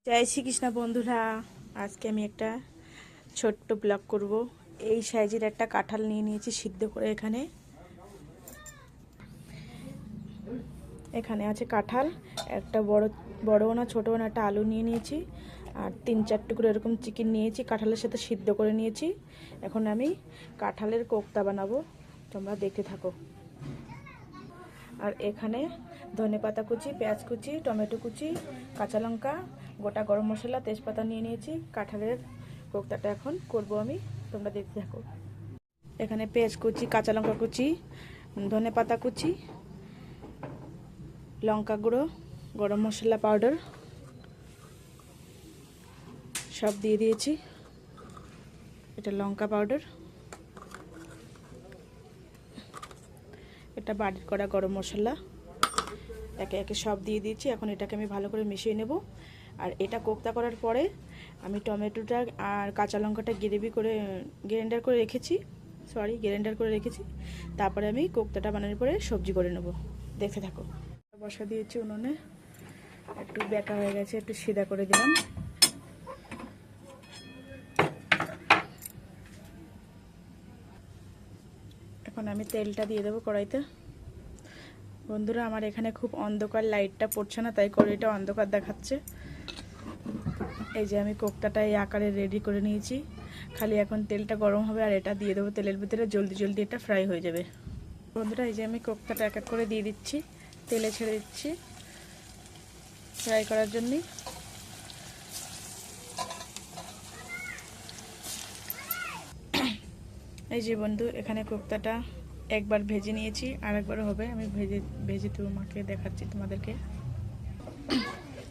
জয় শ্রীকৃষ্ণ বন্ধুরা, আজকে আমি একটা ছোট্ট ব্লগ করব। এই সাইজের একটা কাঁঠাল নিয়ে নিয়েছি সিদ্ধ করে। এখানে আছে কাঁঠাল, একটা বড় না ছোটো না একটা আলু নিয়ে নিয়েছি, আর 3-4 টুকরো এরকম চিকেন নিয়েছি, কাঁঠালের সাথে সিদ্ধ করে নিয়েছি। এখন আমি কাঁঠালের কোপ্তা বানাবো, তোমরা দেখতে থাকো। আর এখানে ধনেপাতা কুচি, পেঁয়াজ কুচি, টমেটো কুচি, কাঁচা লঙ্কা, গোটা গরম মশলা, তেজপাতা নিয়ে নিয়েছি। কাঁঠালের কোপ্তাটা এখন করব আমি, তোমরা দেখতে থাকো। এখানে পেঁয়াজ কুচি, কাঁচা লঙ্কা কুচি, ধনেপাতা কুচি, লঙ্কা গুঁড়ো, গরম মশলা পাউডার সব দিয়ে দিয়েছি। এটা লঙ্কা পাউডার, এটা বাড়ির করা গরম মশলা, একে একে সব দিয়ে দিয়েছি। এখন এটাকে আমি ভালো করে মিশিয়ে নেব। আর এটা কোপ্তা করার পরে আমি টমেটোটা আর কাঁচা লঙ্কাটা গ্রাইন্ডার করে রেখেছি। তারপরে আমি কোপ্তাটা বানানোর পরে সবজি করে নেব, দেখতে থাকো। বসা দিয়েছি উনুনে, একটু বেঁকা হয়ে গেছে, একটু সিধা করে দিলাম। এখন আমি তেলটা দিয়ে দেবো কড়াইতে। বন্ধুরা, আমার এখানে খুব অন্ধকার, লাইটটা পড়ছে না, তাই কড়াইটা অন্ধকার দেখাচ্ছে। এই যে আমি কোপ্তাটা এই আকারে রেডি করে নিয়েছি। খালি এখন তেলটা গরম হবে আর এটা দিয়ে দেবো তেলের ভিতরে, জলদি জলদি এটা ফ্রাই হয়ে যাবে। বন্ধুরা, এই যে আমি কোপ্তাটা এক এক করে দিয়ে দিচ্ছি, তেলে ছেড়ে দিচ্ছি ফ্রাই করার জন্য। এই যে বন্ধু, এখানে কোপ্তাটা একবার ভেজে নিয়েছি, আর একবার হবে, আমি ভেজে তোমাকে দেখাচ্ছি তোমাদেরকে।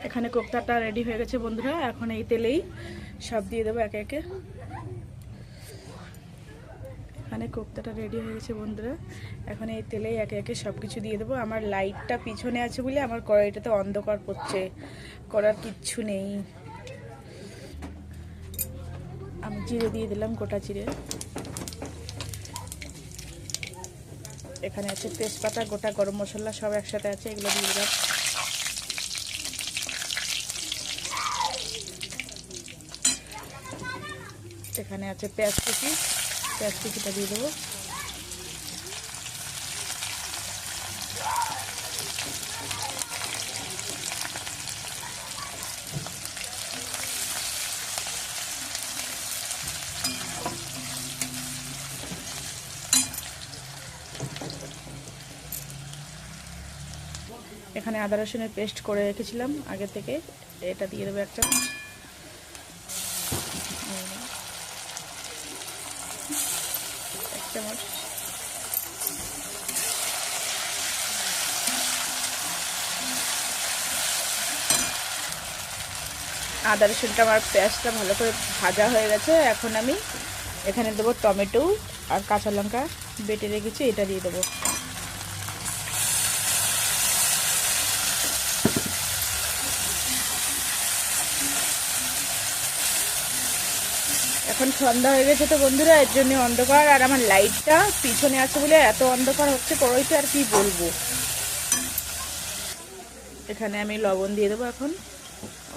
এখানে কোপ্তাটা রেডি হয়ে গেছে বন্ধুরা। এখন এই তেলেই সব দিয়ে দেবো একে একে। এখানে কোপ্তাটা রেডি হয়ে গেছে বন্ধুরা, এখন এই তেলেই একে একে সব কিছু দিয়ে দেবো। আমার লাইটটা পিছনে আছে বলে আমার কড়াইটাতে অন্ধকার পড়ছে, করার কিচ্ছু নেই। আমি জিরে দিয়ে দিলাম, গোটা জিরে। এখানে আছে তেজপাতা, গোটা গরম মশলা সব একসাথে আছে, এগুলো দিয়ে দিলাম। এখানে আছে পেঁয়াজ কুচিটা দিয়ে দেবো। এখানে আদা রসুনের পেস্ট করে রেখেছিলাম আগে থেকে, এটা দিয়ে দেবো একটা। চামচ আদা রসুনটা, আমার পেঁয়াজটা ভালো করে ভাজা হয়ে গেছে। এখন আমি এখানে দেবো টমেটো আর কাঁচা লঙ্কা বেটে রেখেছি, এটা দিয়ে দেবো। এখন সন্ধ্যা হয়ে গেছে তো বন্ধুরা, এর জন্য অন্ধকার, আর আমার লাইটটা পিছনে আছে বলে এত অন্ধকার হচ্ছে কড়াইতে, আর কি বলবো। এখানে আমি লবণ দিয়ে দেবো এখন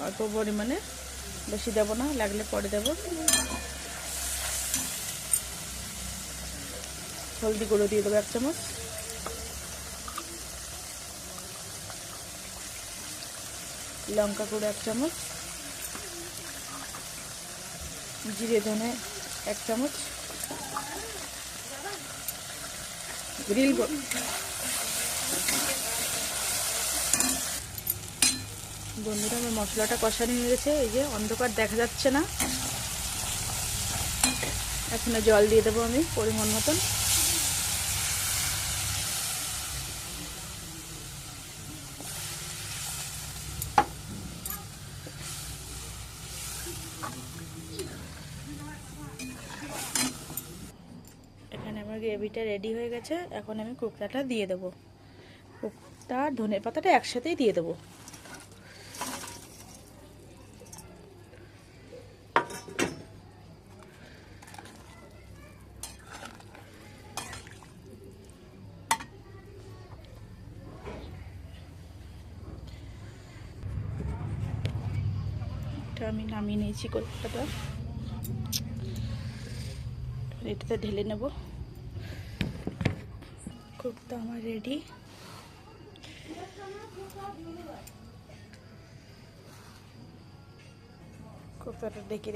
অল্প পরিমাণে, বেশি দেবো না, লাগলে পরে দেবো। হলদি গুঁড়ো দিয়ে দেবো 1 চামচ, লঙ্কা গুঁড়ো 1 চামচ, জিরে ধনে 1 চামচ, গ্রিল বন্ধুরা, আমার মশলাটা কষানো হয়ে গেছে। এই যে অন্ধকার দেখা যাচ্ছে না, এখন জল দিয়ে দেবো আমি পরিমাণ মতন। এখানে আমার গ্রেভিটা রেডি হয়ে গেছে। এখন আমি কোপ্তাটা দিয়ে দেবো, কোপ্তা ধনে পাতাটা একসাথেই দিয়ে দেবো। এটা আমি নামিয়ে নিয়েছি কোপ্তাটা, এটাতে ঢেলে নেব। কোপ্তা আমার রেডি। কোপ্তাটা দেখে